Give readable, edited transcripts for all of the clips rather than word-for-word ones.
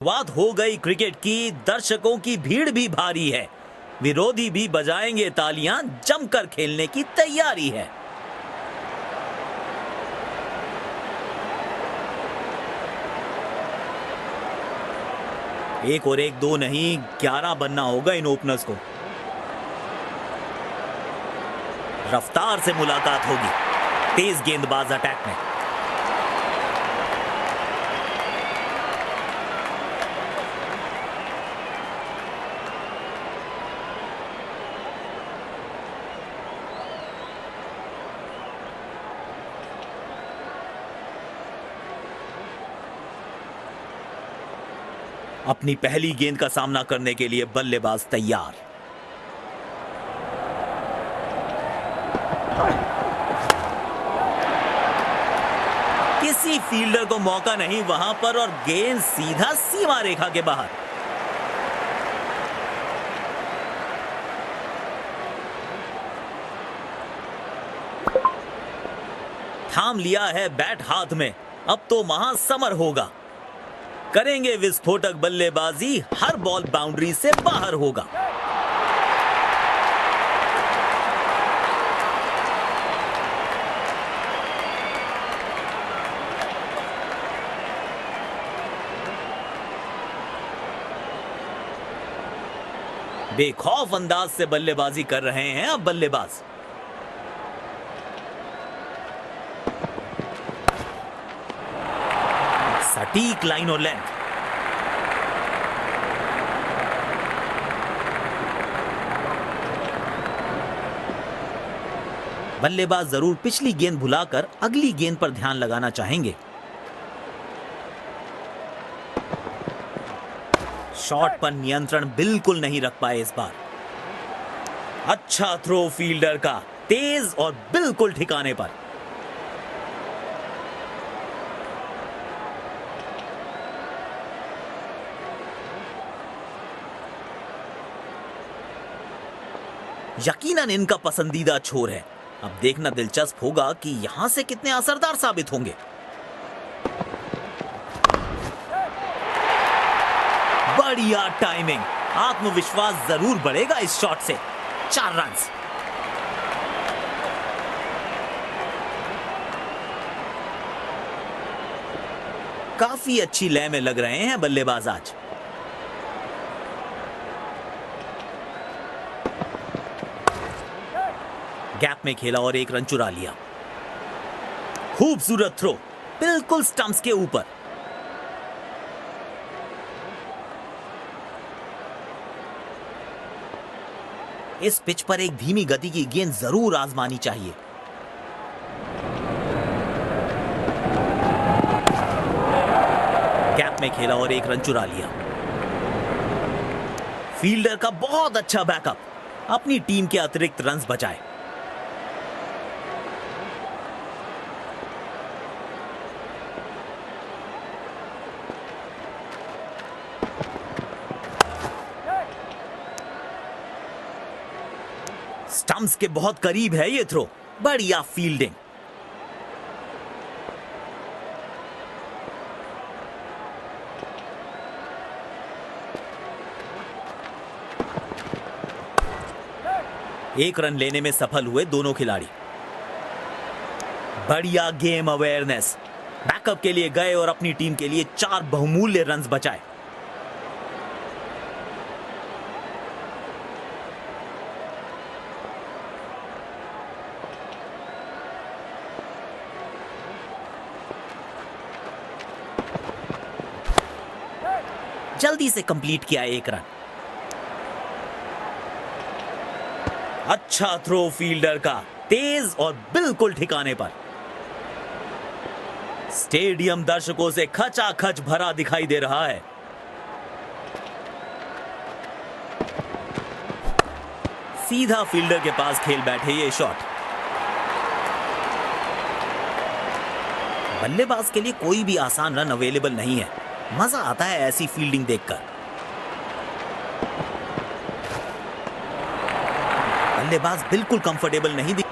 शुरुआत हो गई क्रिकेट की। दर्शकों की भीड़ भी भारी है, विरोधी भी बजाएंगे तालियां, जमकर खेलने की तैयारी है। एक और एक दो नहीं, 11 बनना होगा इन ओपनर्स को। रफ्तार से मुलाकात होगी, तेज गेंदबाज अटैक में। अपनी पहली गेंद का सामना करने के लिए बल्लेबाज तैयार। किसी फील्डर को मौका नहीं वहां पर और गेंद सीधा सीमा रेखा के बाहर। थाम लिया है बैट हाथ में, अब तो महासमर होगा। करेंगे विस्फोटक बल्लेबाजी, हर बॉल बाउंड्री से बाहर होगा। बेखौफ अंदाज से बल्लेबाजी कर रहे हैं अब बल्लेबाज। सटीक लाइन और लेंथ। बल्लेबाज जरूर पिछली गेंद भुलाकर अगली गेंद पर ध्यान लगाना चाहेंगे। शॉट पर नियंत्रण बिल्कुल नहीं रख पाए इस बार। अच्छा थ्रो फील्डर का, तेज और बिल्कुल ठिकाने पर। यकीनन इनका पसंदीदा छोर है। अब देखना दिलचस्प होगा कि यहां से कितने असरदार साबित होंगे। बढ़िया टाइमिंग, आत्मविश्वास जरूर बढ़ेगा इस शॉट से। 4 रन। काफी अच्छी लय में लग रहे हैं बल्लेबाज आज। गैप में खेला और 1 रन चुरा लिया। खूबसूरत थ्रो, बिल्कुल स्टंप्स के ऊपर। इस पिच पर एक धीमी गति की गेंद जरूर आजमानी चाहिए। गैप में खेला और 1 रन चुरा लिया। फील्डर का बहुत अच्छा बैकअप, अपनी टीम के अतिरिक्त रन्स बचाए। स्टंप्स के बहुत करीब है ये थ्रो। बढ़िया फील्डिंग। एक रन लेने में सफल हुए दोनों खिलाड़ी। बढ़िया गेम अवेयरनेस। बैकअप के लिए गए और अपनी टीम के लिए 4 बहुमूल्य रन्स बचाए। जल्दी से कंप्लीट किया 1 रन। अच्छा थ्रो फील्डर का, तेज और बिल्कुल ठिकाने पर। स्टेडियम दर्शकों से खचाखच भरा दिखाई दे रहा है। सीधा फील्डर के पास खेल बैठे ये शॉट। बल्लेबाज के लिए कोई भी आसान रन अवेलेबल नहीं है। मजा आता है ऐसी फील्डिंग देखकर। बल्लेबाज बिल्कुल कंफर्टेबल नहीं दिख।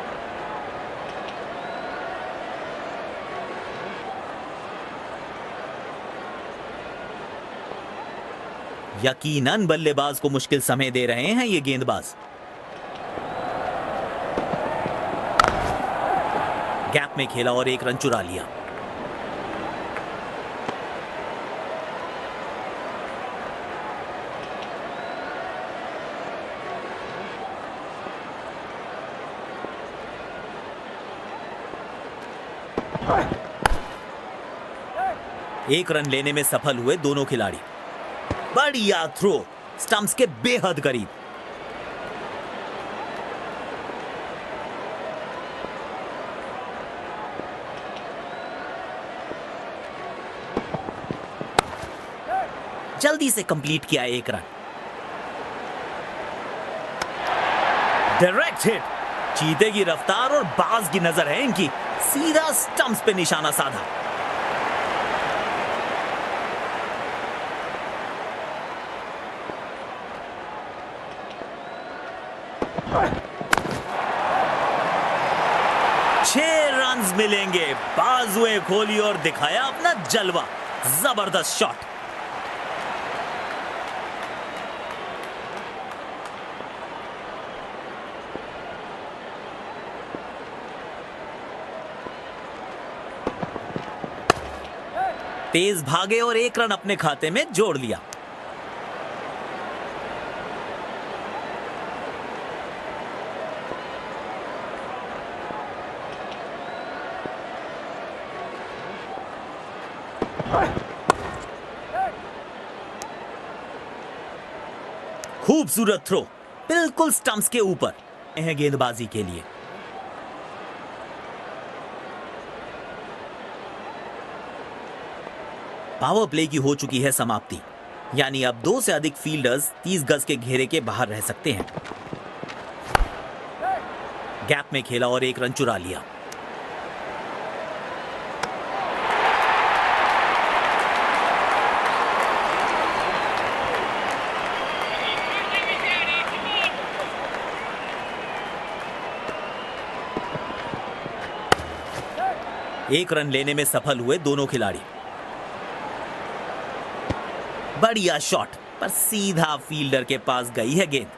यकीनन बल्लेबाज को मुश्किल समय दे रहे हैं ये गेंदबाज। गैप में खेला और एक रन चुरा लिया। एक रन लेने में सफल हुए दोनों खिलाड़ी। बढ़िया थ्रो, स्टंप्स के बेहद करीब। जल्दी से कंप्लीट किया एक रन। डायरेक्ट हिट, चीते की रफ्तार और बाज की नजर है इनकी। सीधा स्टंप्स पे निशाना साधा। छह रन्स मिलेंगे। बाजुएं खोली और दिखाया अपना जलवा। जबरदस्त शॉट। तेज भागे और एक रन अपने खाते में जोड़ लिया। खूबसूरत थ्रो, बिल्कुल स्टंप्स के ऊपर है गेंदबाजी के लिए। पावर प्ले की हो चुकी है समाप्ति, यानी अब 2 से अधिक फील्डर्स 30 गज के घेरे के बाहर रह सकते हैं। गैप में खेला और एक रन चुरा लिया। एक रन लेने में सफल हुए दोनों खिलाड़ी। बढ़िया शॉट, पर सीधा फील्डर के पास गई है गेंद।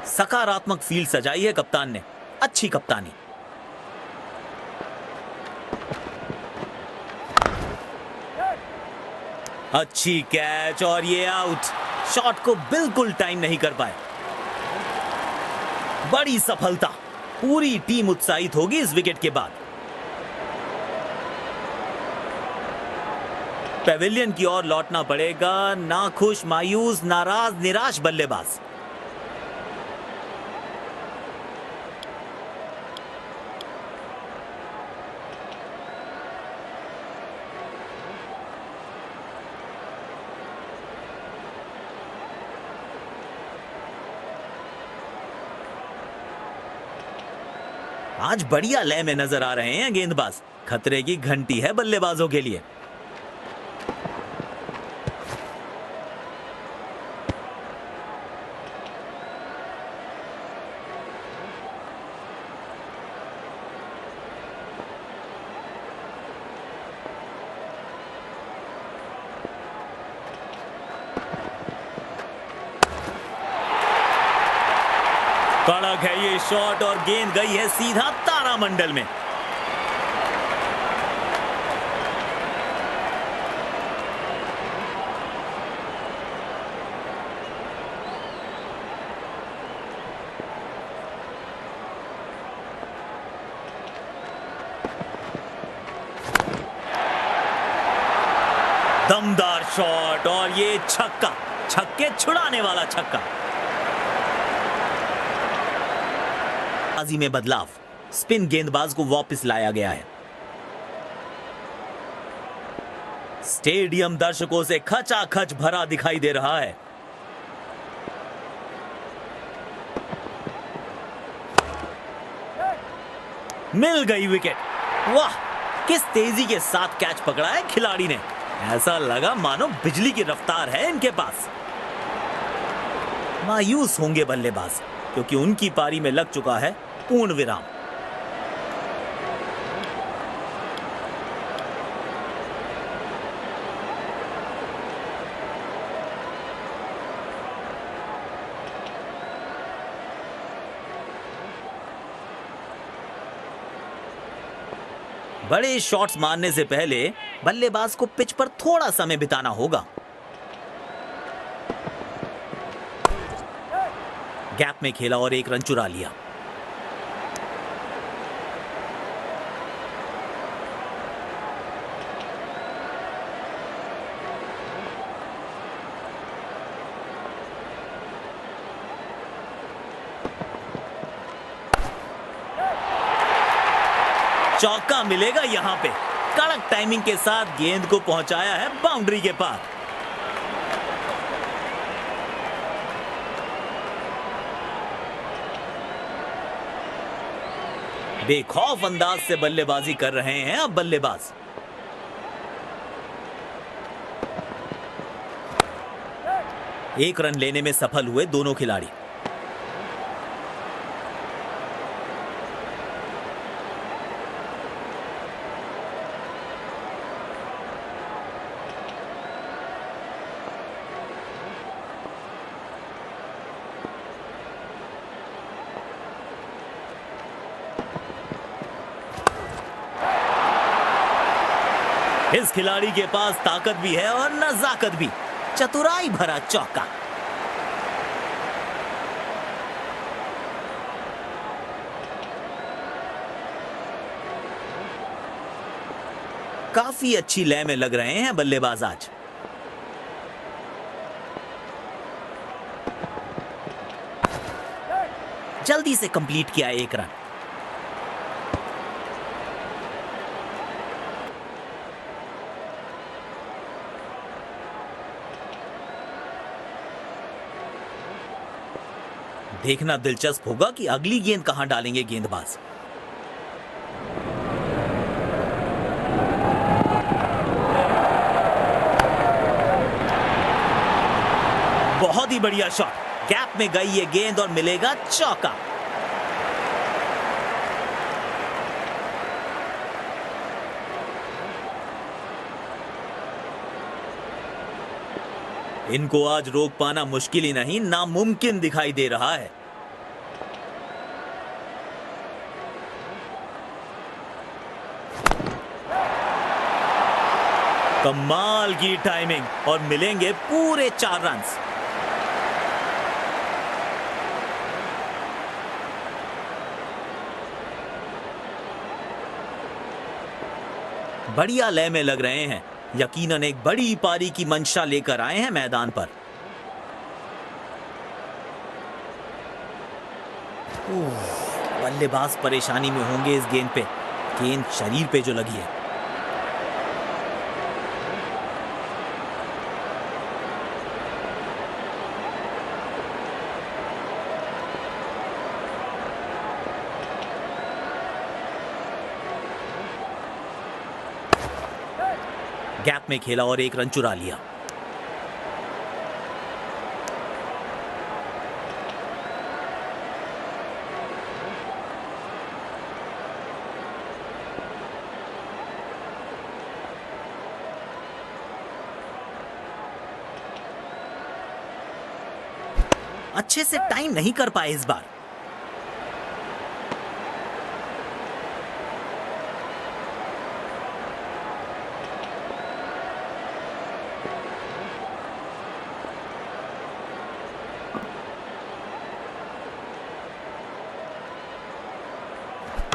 सकारात्मक फील्ड सजाई है कप्तान ने। अच्छी कप्तानी। अच्छी कैच और ये आउट। शॉट को बिल्कुल टाइम नहीं कर पाए। बड़ी सफलता। पूरी टीम उत्साहित होगी इस विकेट के बाद। पेविलियन की ओर लौटना पड़ेगा। नाखुश, मायूस, नाराज, निराश बल्लेबाज। आज बढ़िया लय में नजर आ रहे हैं गेंदबाज। खतरे की घंटी है बल्लेबाजों के लिए। कड़क है ये शॉट और गेंद गई है सीधा तारामंडल में। दमदार शॉट और ये छक्का, छक्के छुड़ाने वाला छक्का। बाजी में बदलाव, स्पिन गेंदबाज को वापस लाया गया है। स्टेडियम दर्शकों से खचाखच भरा दिखाई दे रहा है। मिल गई विकेट। वाह, किस तेजी के साथ कैच पकड़ा है खिलाड़ी ने। ऐसा लगा मानो बिजली की रफ्तार है इनके पास। मायूस होंगे बल्लेबाज, क्योंकि उनकी पारी में लग चुका है पूर्ण विराम। बड़े शॉट्स मारने से पहले बल्लेबाज को पिच पर थोड़ा समय बिताना होगा। गैप में खेला और एक रन चुरा लिया। चौका मिलेगा यहां पे। कड़क टाइमिंग के साथ गेंद को पहुंचाया है बाउंड्री के पार। बेखौफ अंदाज से बल्लेबाजी कर रहे हैं अब बल्लेबाज। एक रन लेने में सफल हुए दोनों खिलाड़ी। इस खिलाड़ी के पास ताकत भी है और नजाकत भी। चतुराई भरा चौका। काफी अच्छी लय में लग रहे हैं बल्लेबाज आज। जल्दी से कंप्लीट किया एक रन। देखना दिलचस्प होगा कि अगली गेंद कहां डालेंगे गेंदबाज। बहुत ही बढ़िया शॉट। गैप में गई ये गेंद और मिलेगा चौका। इनको आज रोक पाना मुश्किल ही नहीं, नामुमकिन दिखाई दे रहा है। कमाल की टाइमिंग और मिलेंगे पूरे 4 रन। बढ़िया लय में लग रहे हैं। यकीनन एक बड़ी पारी की मंशा लेकर आए हैं मैदान पर। बल्लेबाज परेशानी में होंगे इस गेंद पे। गेंद शरीर पे जो लगी है। गैप में खेला और एक रन चुरा लिया। अच्छे से टाइम नहीं कर पाए इस बार।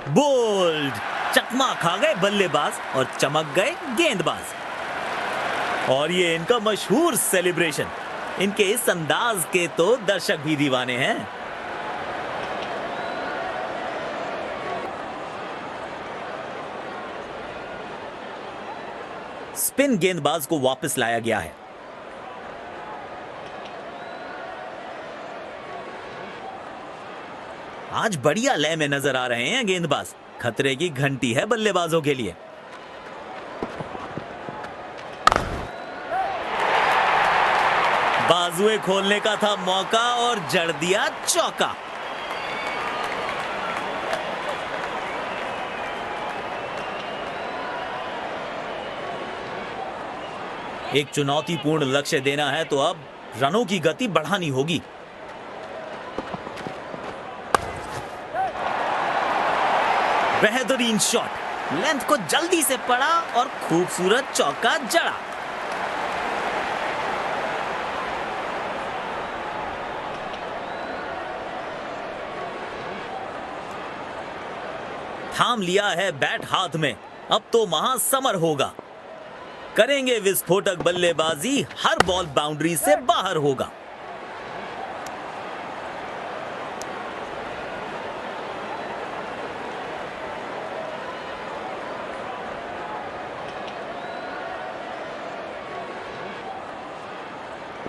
बोल्ड। चकमा खा गए बल्लेबाज और चमक गए गेंदबाज। और ये इनका मशहूर सेलिब्रेशन। इनके इस अंदाज के तो दर्शक भी दीवाने हैं। स्पिन गेंदबाज को वापस लाया गया है। आज बढ़िया लय में नजर आ रहे हैं गेंदबाज। खतरे की घंटी है बल्लेबाजों के लिए। बाजुए खोलने का था मौका और जड़ दिया चौका। एक चुनौतीपूर्ण लक्ष्य देना है तो अब रनों की गति बढ़ानी होगी। बेहतरीन शॉट। लेंथ को जल्दी से पड़ा और खूबसूरत चौका जड़ा। थाम लिया है बैट हाथ में, अब तो महासमर होगा। करेंगे विस्फोटक बल्लेबाजी, हर बॉल बाउंड्री से बाहर होगा।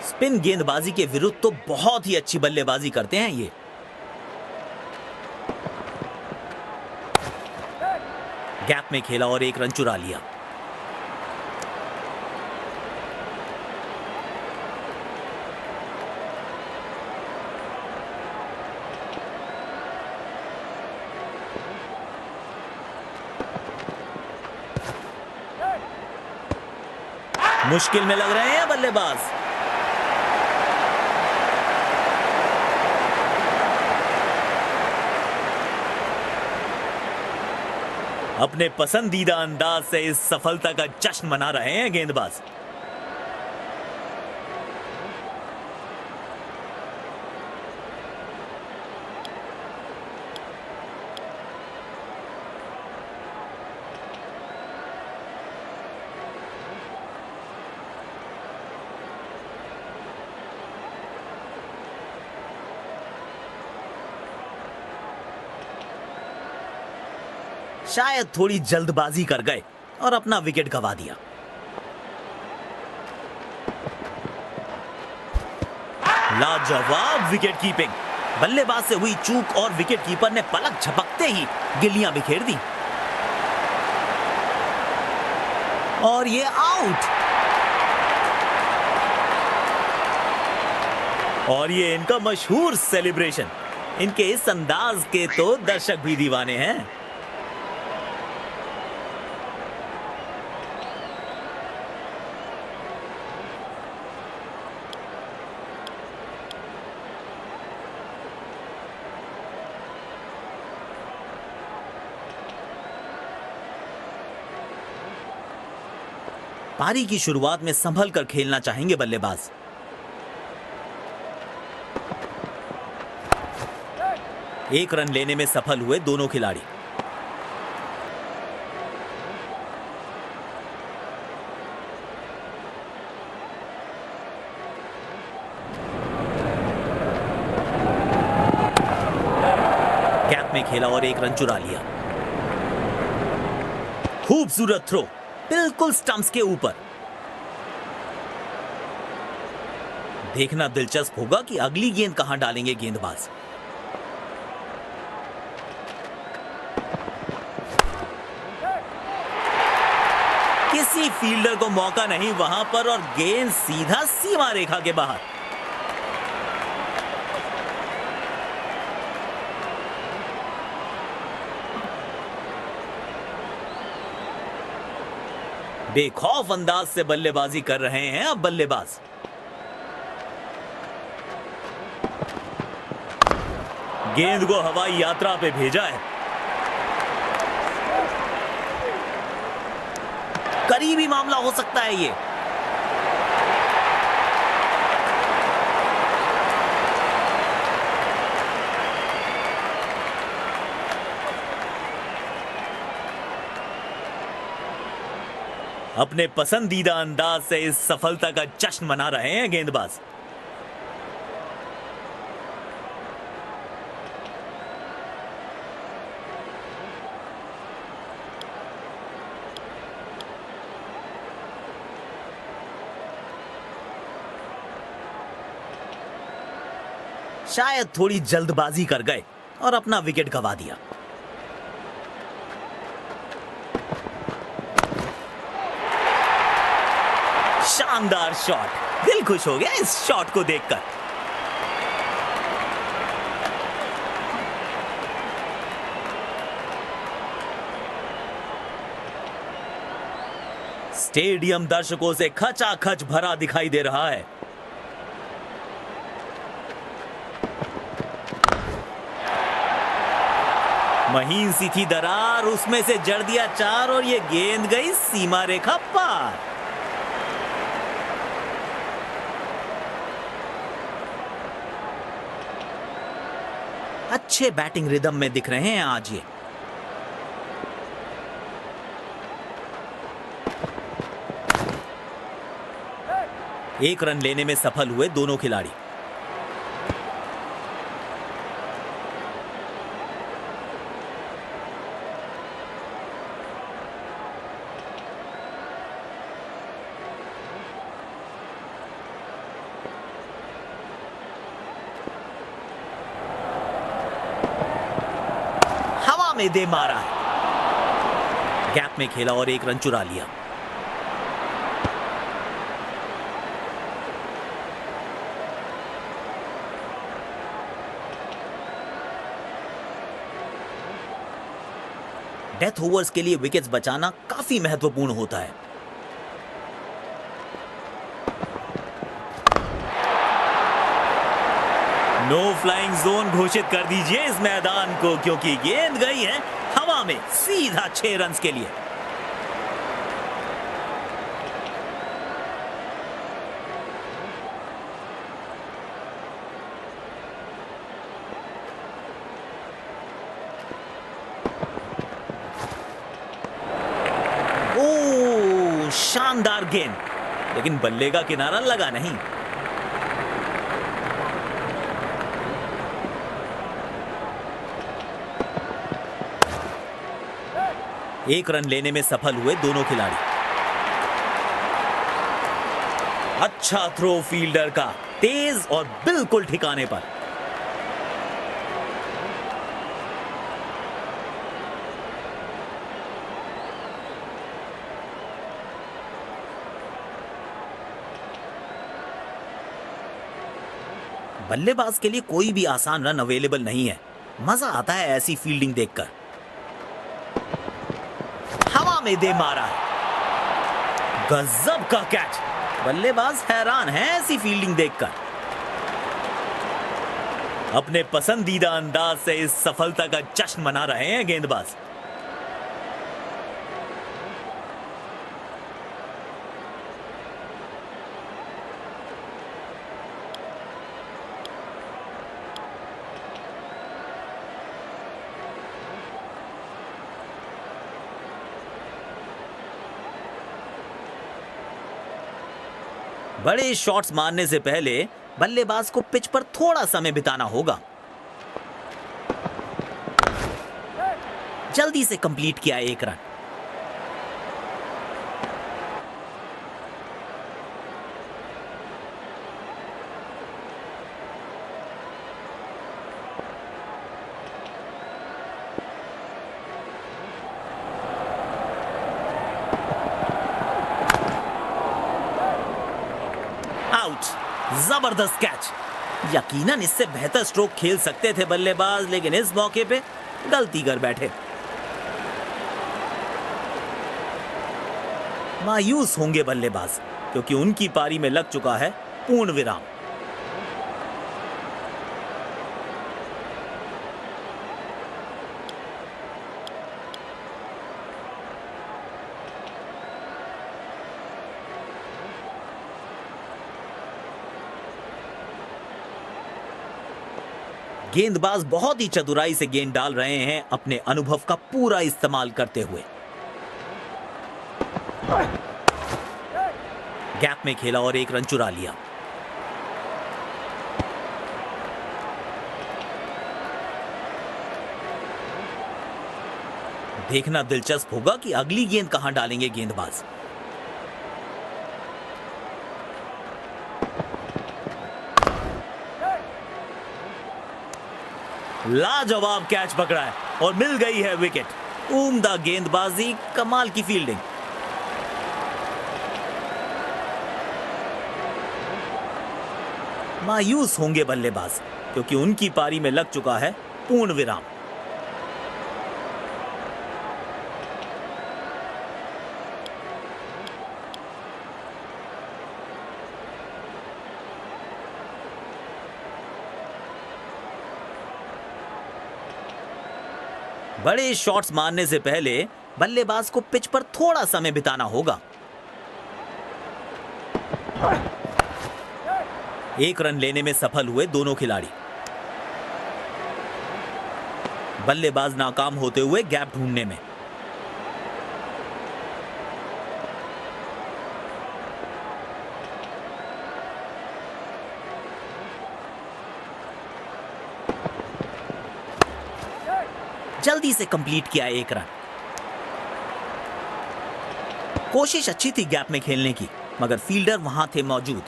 स्पिन गेंदबाजी के विरुद्ध तो बहुत ही अच्छी बल्लेबाजी करते हैं ये। गैप में खेला और एक रन चुरा लिया। मुश्किल में लग रहे हैं बल्लेबाज। अपने पसंदीदा अंदाज से इस सफलता का जश्न मना रहे हैं गेंदबाज। शायद थोड़ी जल्दबाजी कर गए और अपना विकेट गंवा दिया। लाजवाब विकेट कीपिंग। बल्लेबाज से हुई चूक और विकेट कीपर ने पलक झपकते ही गिल्लियां बिखेर दी और ये आउट। और ये इनका मशहूर सेलिब्रेशन। इनके इस अंदाज के तो दर्शक भी दीवाने हैं। पारी की शुरुआत में संभल कर खेलना चाहेंगे बल्लेबाज। एक रन लेने में सफल हुए दोनों खिलाड़ी। गैप में खेला और एक रन चुरा लिया। खूबसूरत थ्रो, बिल्कुल स्टंप्स के ऊपर। देखना दिलचस्प होगा कि अगली गेंद कहां डालेंगे गेंदबाज। किसी फील्डर को मौका नहीं वहां पर और गेंद सीधा सीमा रेखा के बाहर। बेखौफ अंदाज से बल्लेबाजी कर रहे हैं अब बल्लेबाज। गेंद को हवाई यात्रा पे भेजा है। करीबी मामला हो सकता है ये। अपने पसंदीदा अंदाज से इस सफलता का जश्न मना रहे हैं गेंदबाज। शायद थोड़ी जल्दबाजी कर गए और अपना विकेट गंवा दिया। शानदार शॉट। दिल खुश हो गया इस शॉट को देखकर। स्टेडियम दर्शकों से खचाखच भरा दिखाई दे रहा है। महीन सी थी दरार, उसमें से जड़ दिया चार और ये गेंद गई सीमा रेखा पार। अच्छे बैटिंग रिदम में दिख रहे हैं आज ये। एक रन लेने में सफल हुए दोनों खिलाड़ी। हवा में दे मारा है, गैप में खेला और एक रन चुरा लिया। डेथ ओवर्स के लिए विकेट्स बचाना काफी महत्वपूर्ण होता है। नो फ्लाइंग जोन घोषित कर दीजिए इस मैदान को, क्योंकि गेंद गई है हवा में सीधा 6 रन के लिए। शानदार गेंद, लेकिन बल्ले का किनारा लगा नहीं। एक रन लेने में सफल हुए दोनों खिलाड़ी। अच्छा थ्रो फील्डर का, तेज और बिल्कुल ठिकाने पर। बल्लेबाज के लिए कोई भी आसान रन अवेलेबल नहीं है। मजा आता है ऐसी फील्डिंग देखकर। हवा में दे मारा है, गजब का कैच। बल्लेबाज हैरान है ऐसी फील्डिंग देखकर। अपने पसंदीदा अंदाज से इस सफलता का जश्न मना रहे हैं गेंदबाज। बड़े शॉट्स मारने से पहले बल्लेबाज को पिच पर थोड़ा समय बिताना होगा। जल्दी से कंप्लीट किया एक रन। आउट, जबरदस्त कैच। यकीनन इससे बेहतर स्ट्रोक खेल सकते थे बल्लेबाज, लेकिन इस मौके पे गलती कर बैठे। मायूस होंगे बल्लेबाज, क्योंकि उनकी पारी में लग चुका है पूर्ण विराम। गेंदबाज बहुत ही चतुराई से गेंद डाल रहे हैं, अपने अनुभव का पूरा इस्तेमाल करते हुए। गैप में खेला और एक रन चुरा लिया। देखना दिलचस्प होगा कि अगली गेंद कहां डालेंगे गेंदबाज। लाजवाब कैच पकड़ा है और मिल गई है विकेट। उम्दा गेंदबाजी, कमाल की फील्डिंग। मायूस होंगे बल्लेबाज, क्योंकि उनकी पारी में लग चुका है पूर्ण विराम। बड़े शॉट्स मारने से पहले बल्लेबाज को पिच पर थोड़ा समय बिताना होगा। एक रन लेने में सफल हुए दोनों खिलाड़ी। बल्लेबाज नाकाम होते हुए गैप ढूंढने में। जल्दी से कंप्लीट किया एक रन। कोशिश अच्छी थी गैप में खेलने की, मगर फील्डर वहां थे मौजूद।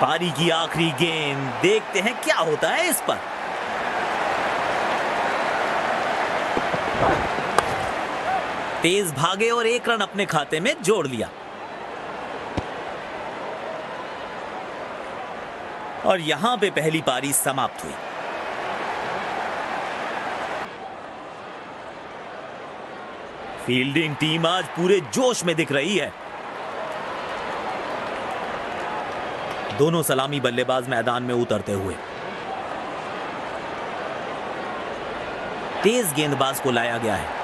पारी की आखिरी गेंद, देखते हैं क्या होता है इस पर। तेज भागे और एक रन अपने खाते में जोड़ लिया। और यहां पे पहली पारी समाप्त हुई। फील्डिंग टीम आज पूरे जोश में दिख रही है। दोनों सलामी बल्लेबाज मैदान में उतरते हुए। तेज गेंदबाज को लाया गया है।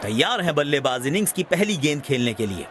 तैयार है बल्लेबाज इनिंग्स की पहली गेंद खेलने के लिए।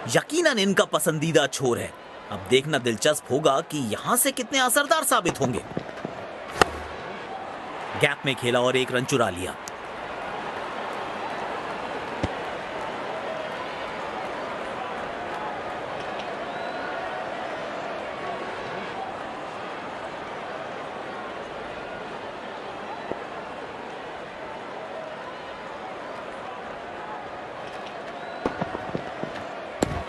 यकीनन इनका पसंदीदा छोर है। अब देखना दिलचस्प होगा कि यहां से कितने असरदार साबित होंगे। गैप में खेला और एक रन चुरा लिया।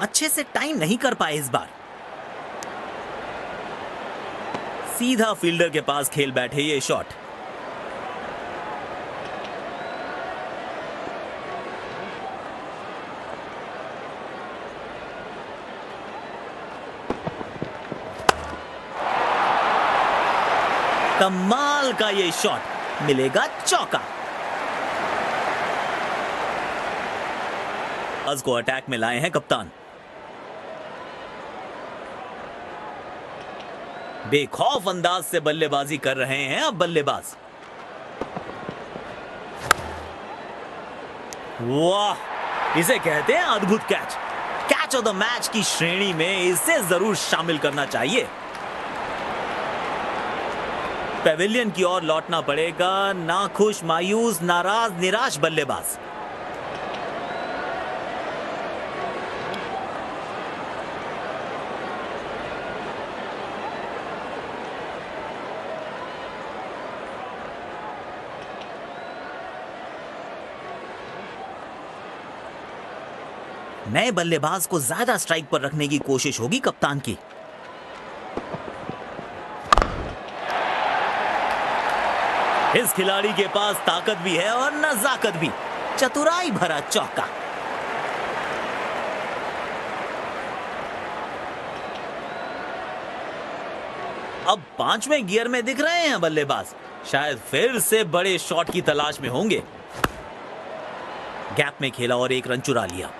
अच्छे से टाइम नहीं कर पाए इस बार। सीधा फील्डर के पास खेल बैठे ये शॉट। कमाल का ये शॉट, मिलेगा चौका। आज को अटैक में लाए हैं कप्तान। बेखौफ अंदाज से बल्लेबाजी कर रहे हैं अब बल्लेबाज। वाह, इसे कहते हैं अद्भुत catch. Catch of the match की श्रेणी में इसे जरूर शामिल करना चाहिए। पेविलियन की ओर लौटना पड़ेगा नाखुश, मायूस, नाराज, निराश बल्लेबाज। नए बल्लेबाज को ज्यादा स्ट्राइक पर रखने की कोशिश होगी कप्तान की। इस खिलाड़ी के पास ताकत भी है और नजाकत भी। चतुराई भरा चौका। अब पांचवें गियर में दिख रहे हैं बल्लेबाज। शायद फिर से बड़े शॉट की तलाश में होंगे। गैप में खेला और एक रन चुरा लिया।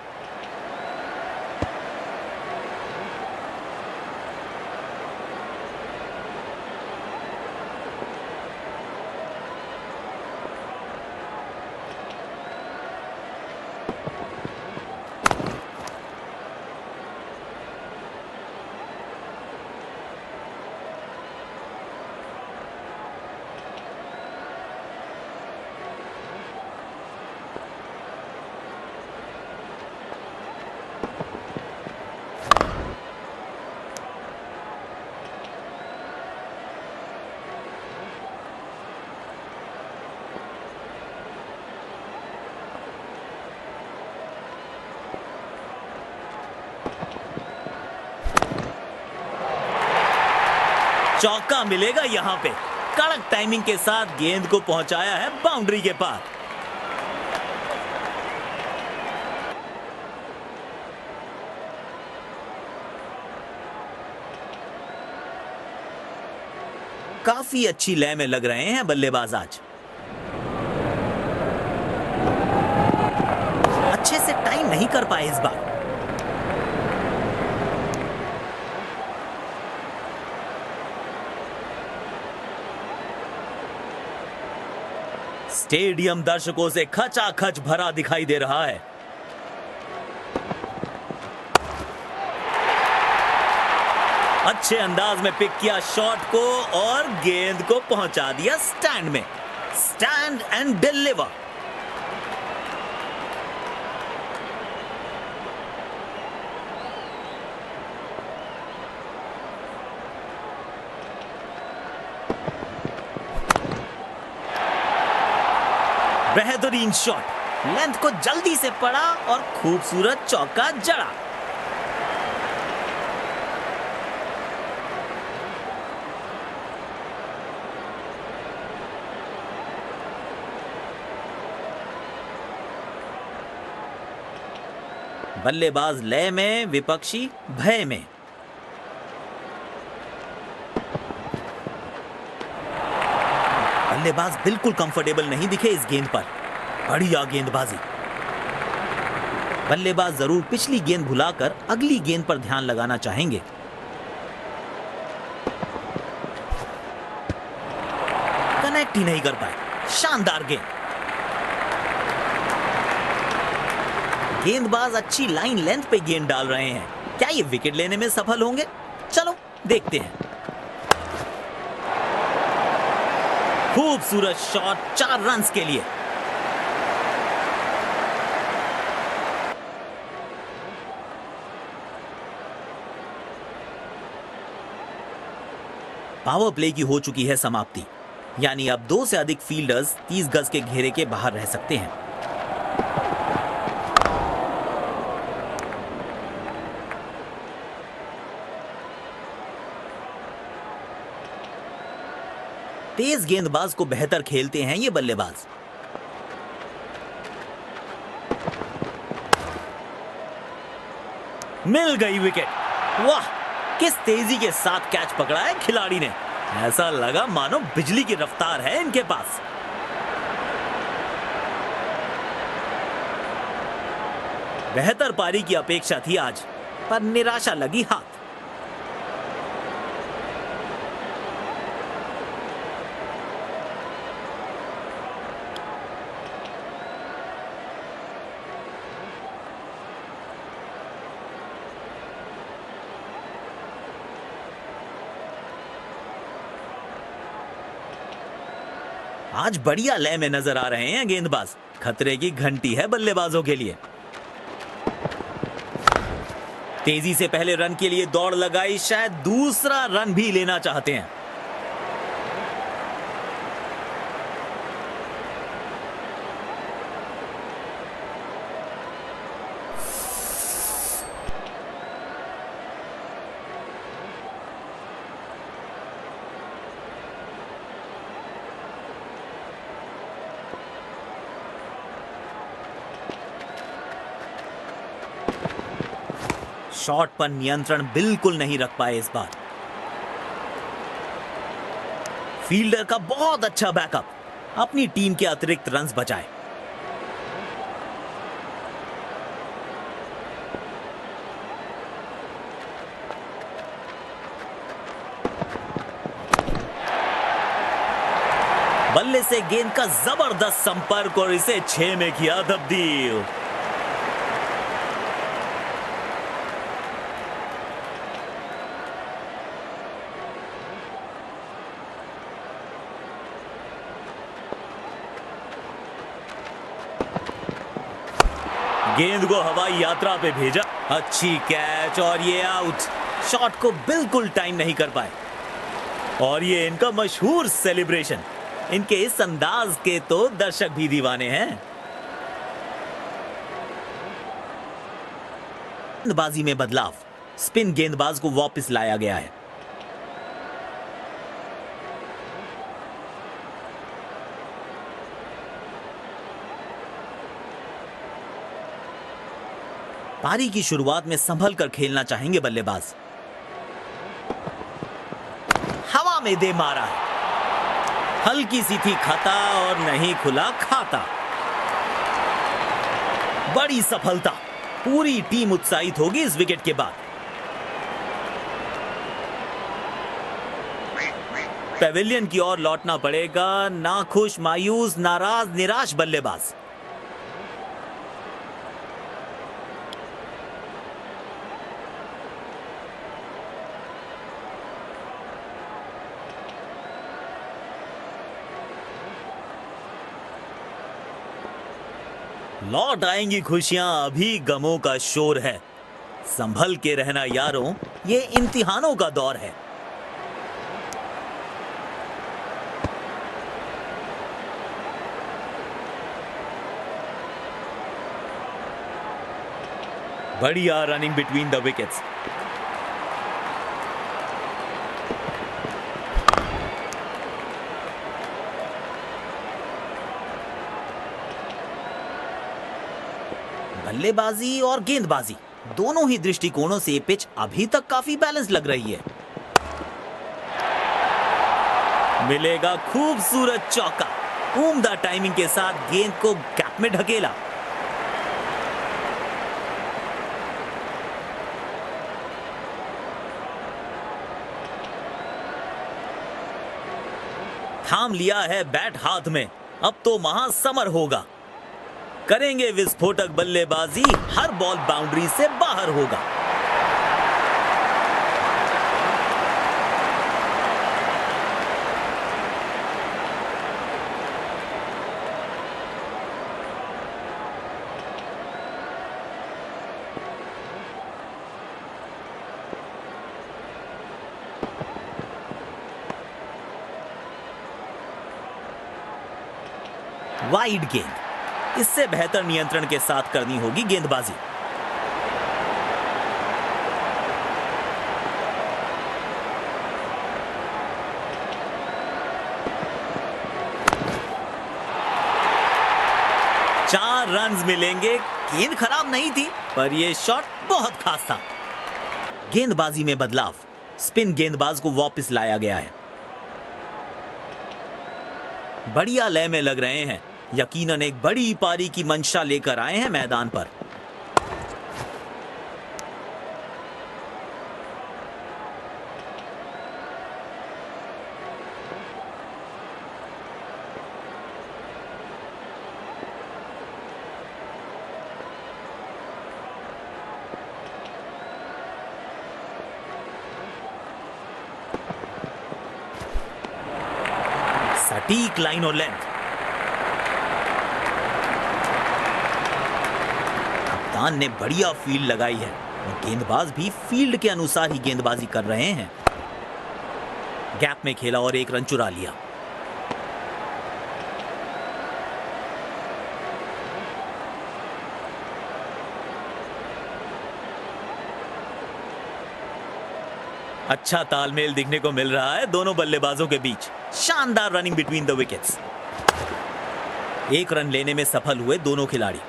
चौका मिलेगा यहां पे। कड़क टाइमिंग के साथ गेंद को पहुंचाया है बाउंड्री के पार। काफी अच्छी लय में लग रहे हैं बल्लेबाज आज। अच्छे से टाइम नहीं कर पाए इस बार। स्टेडियम दर्शकों से खचाखच भरा दिखाई दे रहा है। अच्छे अंदाज में पिक किया शॉट को और गेंद को पहुंचा दिया स्टैंड में। Stand and deliver. बेहतरीन शॉट, लेंथ को जल्दी से पड़ा और खूबसूरत चौका जड़ा। बल्लेबाज लय में, विपक्षी भय में। बल्लेबाज बिल्कुल कंफर्टेबल नहीं दिखे इस गेंद पर। बढ़िया गेंदबाजी। बल्लेबाज जरूर पिछली गेंद भुलाकर अगली गेंद पर ध्यान लगाना चाहेंगे। कनेक्ट ही नहीं कर पाए। शानदार गेंद। गेंदबाज अच्छी लाइन लेंथ पे गेंद डाल रहे हैं। क्या ये विकेट लेने में सफल होंगे? चलो देखते हैं। खूबसूरत शॉट, 4 रन्स के लिए। पावर प्ले की हो चुकी है समाप्ति, यानी अब 2 से अधिक फील्डर्स 30 गज के घेरे के बाहर रह सकते हैं। तेज गेंदबाज को बेहतर खेलते हैं ये बल्लेबाज। मिल गई विकेट। वाह, किस तेजी के साथ कैच पकड़ा है खिलाड़ी ने। ऐसा लगा मानो बिजली की रफ्तार है इनके पास। बेहतर पारी की अपेक्षा थी आज, पर निराशा लगी हाथ। आज बढ़िया लय में नजर आ रहे हैं गेंदबाज। खतरे की घंटी है बल्लेबाजों के लिए। तेजी से पहले रन के लिए दौड़ लगाई, शायद दूसरा रन भी लेना चाहते हैं। शॉट पर नियंत्रण बिल्कुल नहीं रख पाए इस बार। फील्डर का बहुत अच्छा बैकअप, अपनी टीम के अतिरिक्त रन्स बचाए। बल्ले से गेंद का जबरदस्त संपर्क और इसे 6 में किया तब्दील। गेंद को हवाई यात्रा पे भेजा। अच्छी कैच और ये आउट। शॉट को बिल्कुल टाइम नहीं कर पाए। और ये इनका मशहूर सेलिब्रेशन। इनके इस अंदाज के तो दर्शक भी दीवाने हैं। गेंदबाजी में बदलाव। स्पिन गेंदबाज को वापस लाया गया है। पारी की शुरुआत में संभल कर खेलना चाहेंगे बल्लेबाज। हवा में दे मारा है, हल्की सी थी खता और नहीं खुला खाता। बड़ी सफलता, पूरी टीम उत्साहित होगी इस विकेट के बाद। पेविलियन की ओर लौटना पड़ेगा नाखुश, मायूस, नाराज, निराश बल्लेबाज। लौट आएंगी खुशियां, अभी गमों का शोर है। संभल के रहना यारों, ये इम्तिहानों का दौर है। बढ़िया रनिंग बिटवीन द विकेट्स। बल्लेबाजी और गेंदबाजी दोनों ही दृष्टिकोणों से ये पिच अभी तक काफी बैलेंस लग रही है। मिलेगा खूबसूरत चौका, उम्दा टाइमिंग के साथ गेंद को गैप में ढकेला। थाम लिया है बैट हाथ में, अब तो महासमर होगा। करेंगे विस्फोटक बल्लेबाजी, हर बॉल बाउंड्री से बाहर होगा। वाइड गेंद, इससे बेहतर नियंत्रण के साथ करनी होगी गेंदबाजी। चार रन्स मिलेंगे। गेंद खराब नहीं थी, पर यह शॉट बहुत खास था। गेंदबाजी में बदलाव, स्पिन गेंदबाज को वापस लाया गया है। बढ़िया लय में लग रहे हैं, यकीनन एक बड़ी पारी की मंशा लेकर आए हैं मैदान पर। सटीक लाइन और लेंथ। कप्तान ने बढ़िया फील्ड लगाई है और गेंदबाज भी फील्ड के अनुसार ही गेंदबाजी कर रहे हैं। गैप में खेला और एक रन चुरा लिया। अच्छा तालमेल दिखने को मिल रहा है दोनों बल्लेबाजों के बीच। शानदार रनिंग बिटवीन द विकेट्स। एक रन लेने में सफल हुए दोनों खिलाड़ी।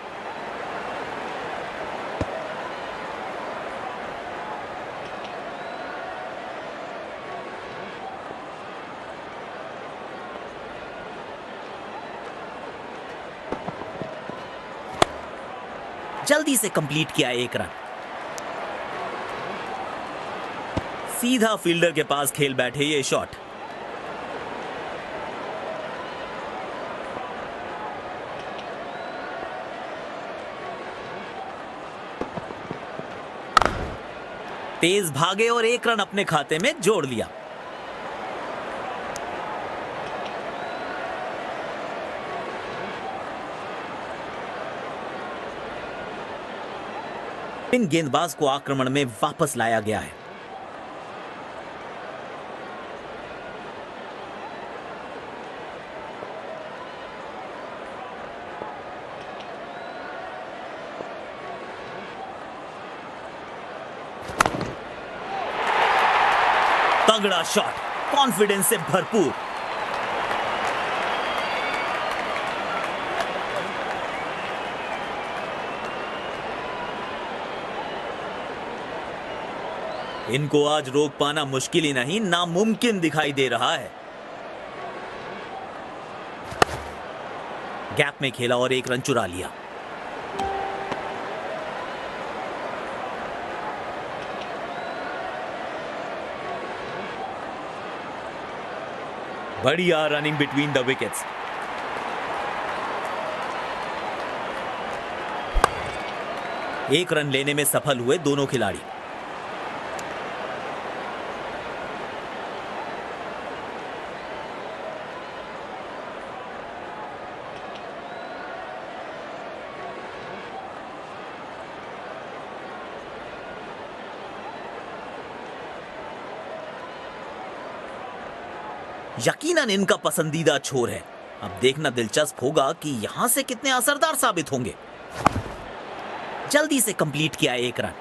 जल्दी से कंप्लीट किया एक रन। सीधा फील्डर के पास खेल बैठे ये शॉट। तेज भागे और एक रन अपने खाते में जोड़ लिया। इन गेंदबाज को आक्रमण में वापस लाया गया है। तगड़ा शॉट, कॉन्फिडेंस से भरपूर। इनको आज रोक पाना मुश्किल ही नहीं, नामुमकिन दिखाई दे रहा है। गैप में खेला और 1 रन चुरा लिया। बढ़िया रनिंग बिटवीन द विकेट्स। एक रन लेने में सफल हुए दोनों खिलाड़ी। यकीनन इनका पसंदीदा छोर है। अब देखना दिलचस्प होगा कि यहां से कितने असरदार साबित होंगे। जल्दी से कंप्लीट किया 1 रन।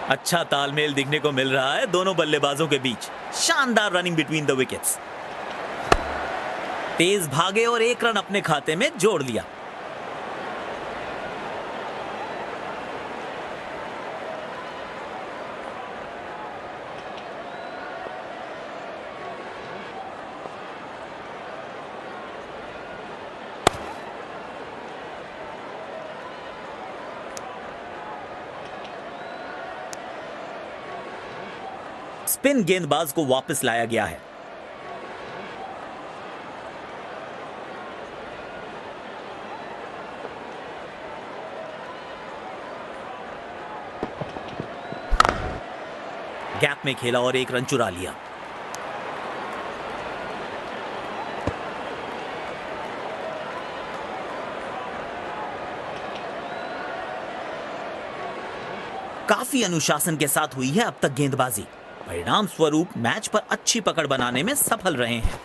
अच्छा तालमेल दिखने को मिल रहा है दोनों बल्लेबाजों के बीच। शानदार रनिंग बिटवीन द विकेट्स। तेज भागे और 1 रन अपने खाते में जोड़ लिया। स्पिन गेंदबाज को वापस लाया गया है। गैप में खेला और 1 रन चुरा लिया। काफी अनुशासन के साथ हुई है अब तक गेंदबाजी। परिणाम स्वरूप मैच पर अच्छी पकड़ बनाने में सफल रहे हैं।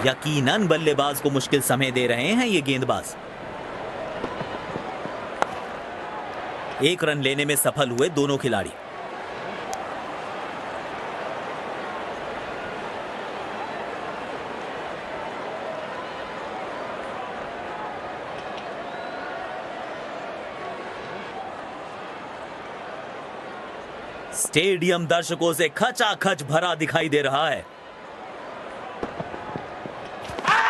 यकीनन बल्लेबाज को मुश्किल समय दे रहे हैं ये गेंदबाज। 1 रन लेने में सफल हुए दोनों खिलाड़ी। स्टेडियम दर्शकों से खचाखच भरा दिखाई दे रहा है।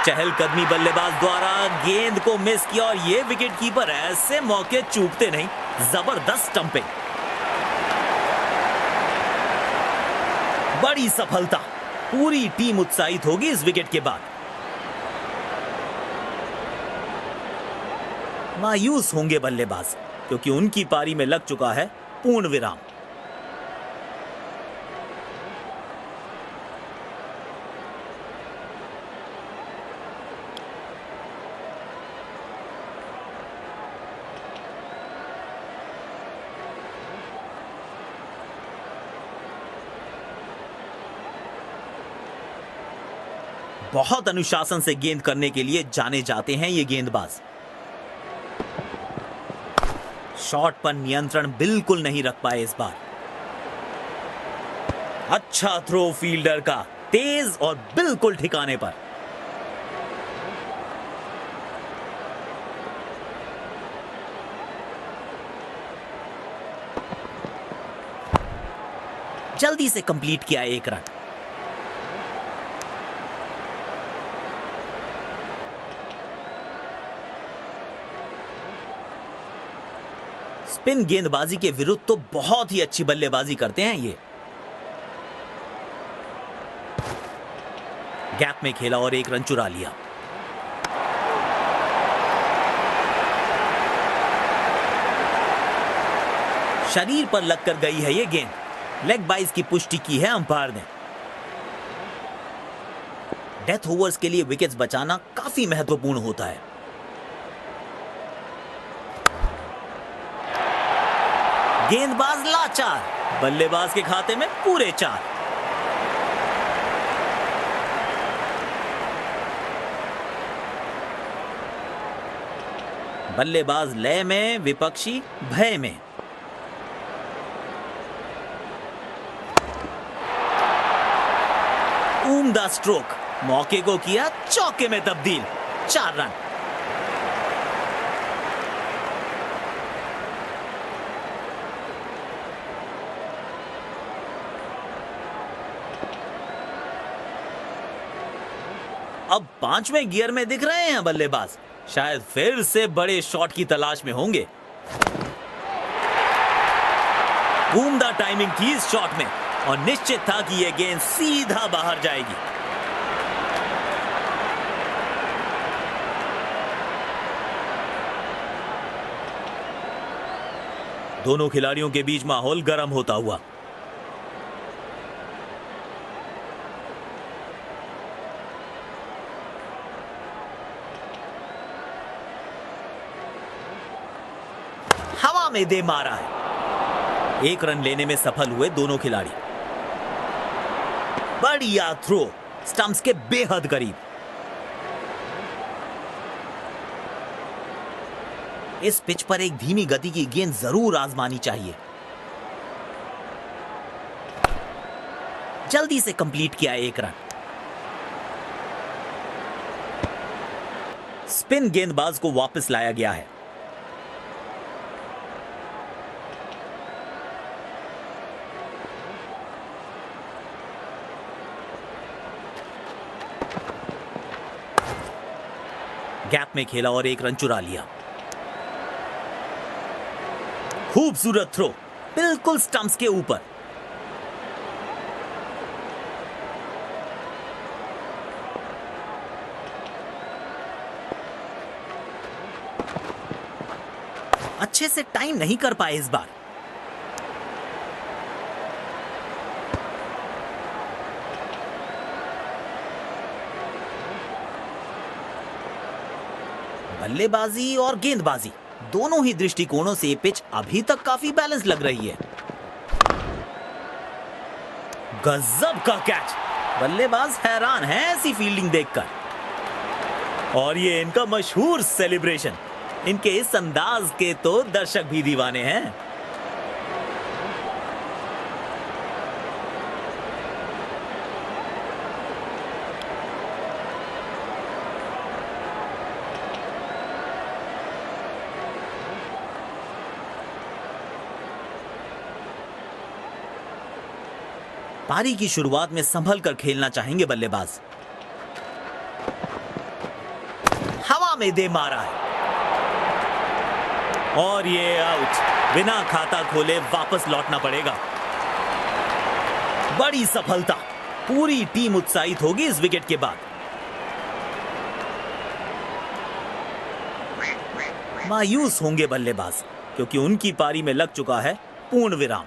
चहलकदमी बल्लेबाज द्वारा गेंद को मिस किया और ये विकेटकीपर ऐसे मौके चूकते नहीं। जबरदस्त स्टंपिंग। बड़ी सफलता। पूरी टीम उत्साहित होगी इस विकेट के बाद। मायूस होंगे बल्लेबाज क्योंकि उनकी पारी में लग चुका है पूर्ण विराम। बहुत अनुशासन से गेंद करने के लिए जाने जाते हैं ये गेंदबाज। शॉट पर नियंत्रण बिल्कुल नहीं रख पाए इस बार। अच्छा थ्रो फील्डर का, तेज और बिल्कुल ठिकाने पर। जल्दी से कंप्लीट किया 1 रन। स्पिन गेंदबाजी के विरुद्ध तो बहुत ही अच्छी बल्लेबाजी करते हैं ये। गैप में खेला और 1 रन चुरा लिया। शरीर पर लगकर गई है ये गेंद। लेग बाइस की पुष्टि की है अंपायर ने। डेथ ओवर्स के लिए विकेट्स बचाना काफी महत्वपूर्ण होता है। गेंदबाज लाचार, बल्लेबाज के खाते में पूरे 4। बल्लेबाज लय में, विपक्षी भय में। उम्दा स्ट्रोक, मौके को किया चौके में तब्दील। 4 रन। अब 5वें गियर में दिख रहे हैं बल्लेबाज, शायद फिर से बड़े शॉट की तलाश में होंगे। उम्दा टाइमिंग थी इस शॉट में और निश्चित था कि यह गेंद सीधा बाहर जाएगी। दोनों खिलाड़ियों के बीच माहौल गर्म होता हुआ। हवा में दे मारा है। 1 रन लेने में सफल हुए दोनों खिलाड़ी। बढ़िया थ्रो, स्टंप्स के बेहद करीब। इस पिच पर एक धीमी गति की गेंद जरूर आजमानी चाहिए। जल्दी से कंप्लीट किया 1 रन। स्पिन गेंदबाज को वापस लाया गया है। गैप में खेला और 1 रन चुरा लिया। खूबसूरत थ्रो, बिल्कुल स्टंप्स के ऊपर। अच्छे से टाइम नहीं कर पाए इस बार। बल्लेबाजी और गेंदबाजी दोनों ही दृष्टिकोणों से ये पिच अभी तक काफी बैलेंस लग रही है। गजब का कैच, बल्लेबाज हैरान है ऐसी फील्डिंग देखकर। और ये इनका मशहूर सेलिब्रेशन, इनके इस अंदाज के तो दर्शक भी दीवाने हैं। पारी की शुरुआत में संभल कर खेलना चाहेंगे बल्लेबाज। हवा में दे मारा है और ये आउट। बिना खाता खोले वापस लौटना पड़ेगा। बड़ी सफलता, पूरी टीम उत्साहित होगी इस विकेट के बाद। मायूस होंगे बल्लेबाज क्योंकि उनकी पारी में लग चुका है पूर्ण विराम।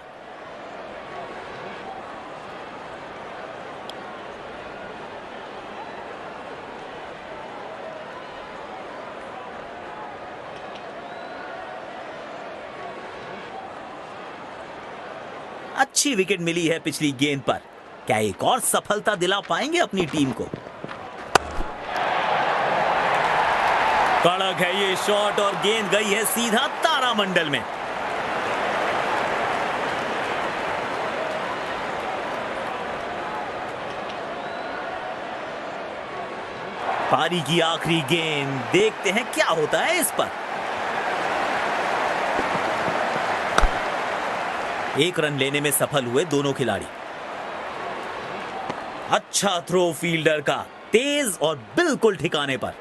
अच्छी विकेट मिली है पिछली गेंद पर। क्या एक और सफलता दिला पाएंगे अपनी टीम को? कड़क है ये शॉट और गेंद गई है सीधा तारामंडल में। पारी की आखिरी गेंद, देखते हैं क्या होता है इस पर। 1 रन लेने में सफल हुए दोनों खिलाड़ी। अच्छा थ्रो फील्डर का, तेज और बिल्कुल ठिकाने पर।